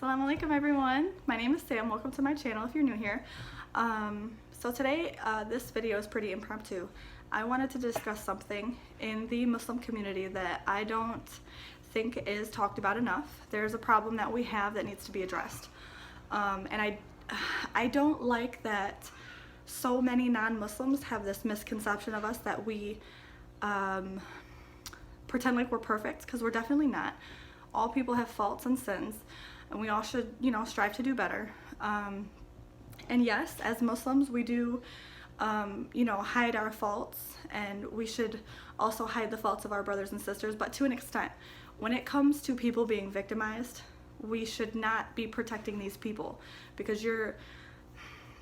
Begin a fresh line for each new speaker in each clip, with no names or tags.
Assalamu alaikum everyone. My name is Sam. Welcome to my channel if you're new here. So today this video is pretty impromptu. I wanted to discuss something in the Muslim community that I don't think is talked about enough. There's a problem that we have that needs to be addressed. And I don't like that so many non-Muslims have this misconception of us that we pretend like we're perfect, because we're definitely not. All people have faults and sins, and we all should, strive to do better. And yes, as Muslims, we do, hide our faults, and we should also hide the faults of our brothers and sisters, but to an extent. When it comes to people being victimized, we should not be protecting these people, because you're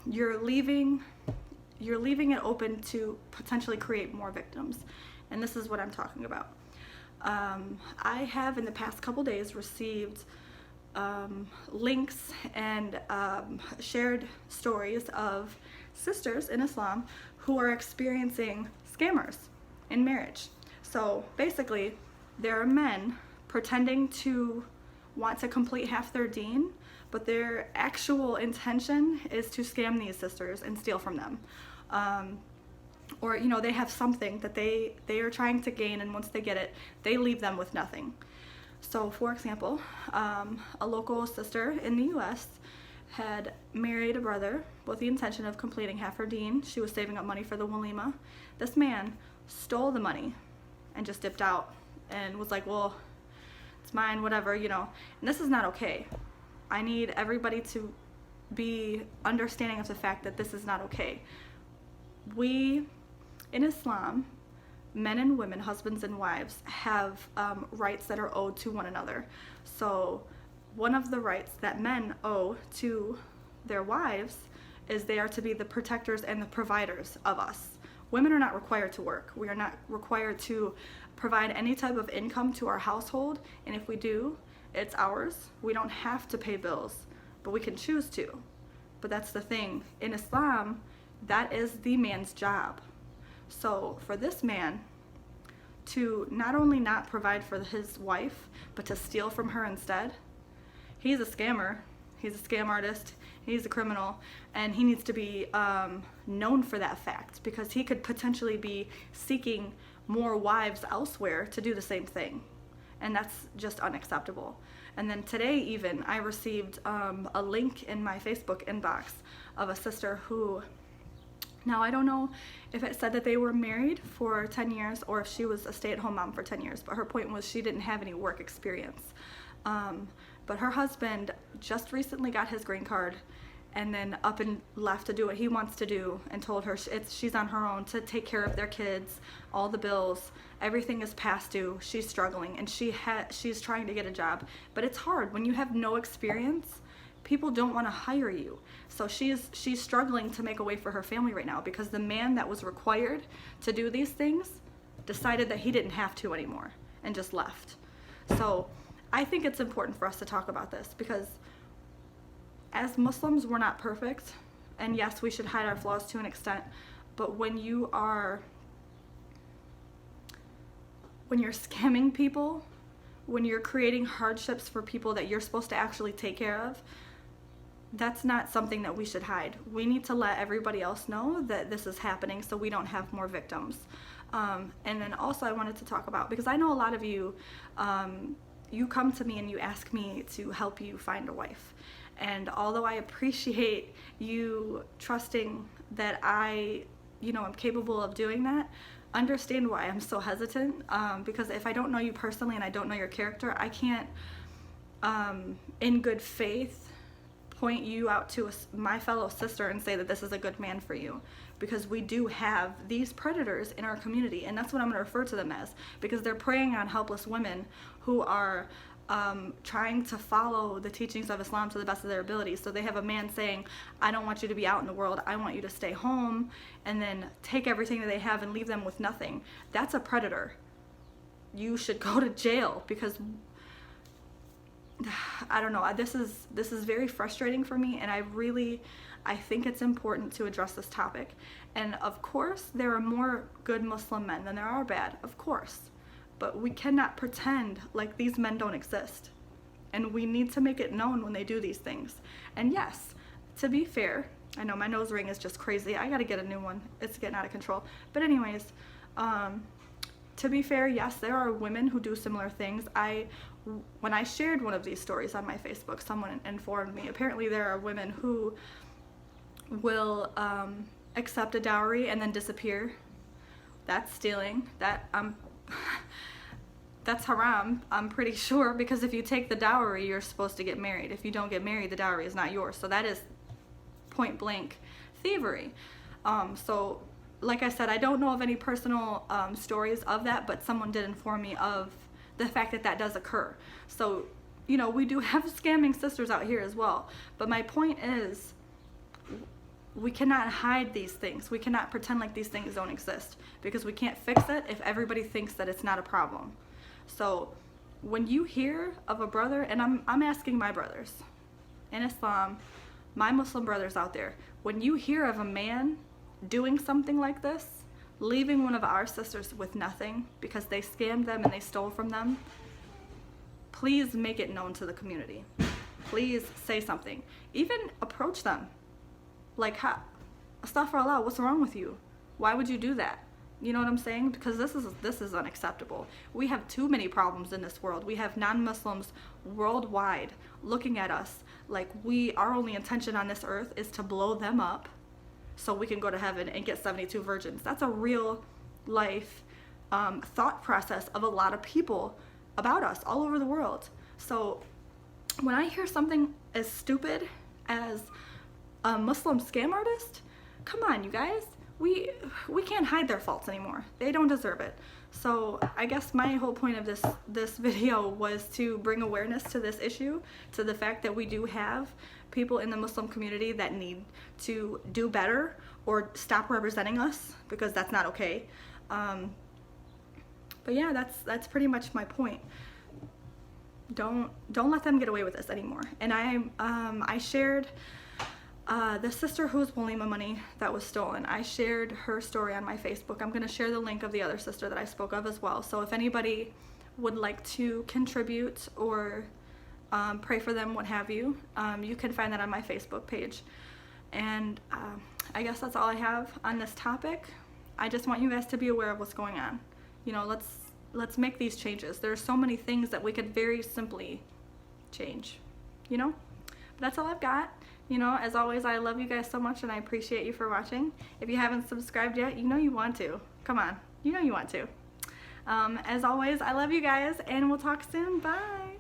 leaving it open to potentially create more victims. And this is what I'm talking about. I have in the past couple days received links and shared stories of sisters in Islam who are experiencing scammers in marriage. So basically, there are men pretending to want to complete half their deen, but their actual intention is to scam these sisters and steal from them. Or they have something that they are trying to gain, and once they get it, they leave them with nothing. So for example, a local sister in the US had married a brother with the intention of completing half her deen. She was saving up money for the walima. This man stole the money and just dipped out and was like, well, it's mine, whatever, and this is not okay. I need everybody to be understanding of the fact that this is not okay. We, in Islam, men and women, husbands and wives, have rights that are owed to one another. So one of the rights that men owe to their wives is they are to be the protectors and the providers of us. Women are not required to work. We are not required to provide any type of income to our household, and if we do, it's ours. We don't have to pay bills, but we can choose to. But that's the thing. In Islam, that is the man's job. So for this man to not only not provide for his wife, but to steal from her instead, he's a scammer. He's a scam artist. He's a criminal, and he needs to be known for that fact, because he could potentially be seeking more wives elsewhere to do the same thing, and that's just unacceptable. And then today even, I received a link in my Facebook inbox of a sister who, now I don't know if it said that they were married for 10 years or if she was a stay-at-home mom for 10 years, but her point was she didn't have any work experience. But her husband just recently got his green card and then up and left to do what he wants to do, and told her she's on her own to take care of their kids, all the bills, everything is past due, she's struggling, and she's trying to get a job. But it's hard when you have no experience. People don't want to hire you. So she's struggling to make a way for her family right now, because the man that was required to do these things decided that he didn't have to anymore and just left. So I think it's important for us to talk about this, because as Muslims, we're not perfect, and yes, we should hide our flaws to an extent, but when you're scamming people, when you're creating hardships for people that you're supposed to actually take care of, that's not something that we should hide. We need to let everybody else know that this is happening so we don't have more victims. And then also I wanted to talk about, because I know a lot of you, you come to me and you ask me to help you find a wife. And although I appreciate you trusting that I, am capable of doing that, understand why I'm so hesitant, because if I don't know you personally and I don't know your character, I can't, in good faith, point you out to my fellow sister and say that this is a good man for you, because we do have these predators in our community, and that's what I'm going to refer to them as, because they're preying on helpless women who are trying to follow the teachings of Islam to the best of their ability. So they have a man saying, I don't want you to be out in the world, I want you to stay home, and then take everything that they have and leave them with nothing. That's a predator. You should go to jail, because I don't know, this is very frustrating for me, and I think it's important to address this topic. And of course there are more good Muslim men than there are bad, of course, but we cannot pretend like these men don't exist. and we need to make it known when they do these things. And yes, to be fair, I know my nose ring is just crazy. I gotta get a new one. It's getting out of control. But anyways, to be fair, yes, there are women who do similar things. When I shared one of these stories on my Facebook, someone informed me. Apparently there are women who will accept a dowry and then disappear. That's stealing. That's haram, I'm pretty sure, because if you take the dowry, you're supposed to get married. If you don't get married, the dowry is not yours. So that is point blank thievery. So like I said, I don't know of any personal stories of that, but someone did inform me of the fact that that does occur. So, you know, we do have scamming sisters out here as well. But my point is, we cannot hide these things. We cannot pretend like these things don't exist, because we can't fix it if everybody thinks that it's not a problem. So when you hear of a brother, and I'm asking my brothers in Islam, my Muslim brothers out there, when you hear of a man doing something like this, leaving one of our sisters with nothing because they scammed them and they stole from them, please make it known to the community. Please say something. Even approach them. Like, astaghfirullah, what's wrong with you? Why would you do that? You know what I'm saying? Because this is unacceptable. We have too many problems in this world. We have non-Muslims worldwide looking at us like our only intention on this earth is to blow them up so we can go to heaven and get 72 virgins. That's a real life thought process of a lot of people about us all over the world. So when I hear something as stupid as a Muslim scam artist, come on, you guys. We can't hide their faults anymore. They don't deserve it. So I guess my whole point of this video was to bring awareness to this issue, to the fact that we do have people in the Muslim community that need to do better or stop representing us, because that's not okay. But yeah, that's pretty much my point. Don't let them get away with this anymore. And I shared the sister whose walima money that was stolen. I shared her story on my Facebook. I'm going to share the link of the other sister that I spoke of as well. So if anybody would like to contribute or pray for them, what have you, you can find that on my Facebook page. And I guess that's all I have on this topic. I just want you guys to be aware of what's going on. You know, let's make these changes. There are so many things that we could very simply change, you know? But that's all I've got. You know, as always, I love you guys so much and I appreciate you for watching. If you haven't subscribed yet, you know you want to. Come on, you know you want to. As always, I love you guys and we'll talk soon. Bye.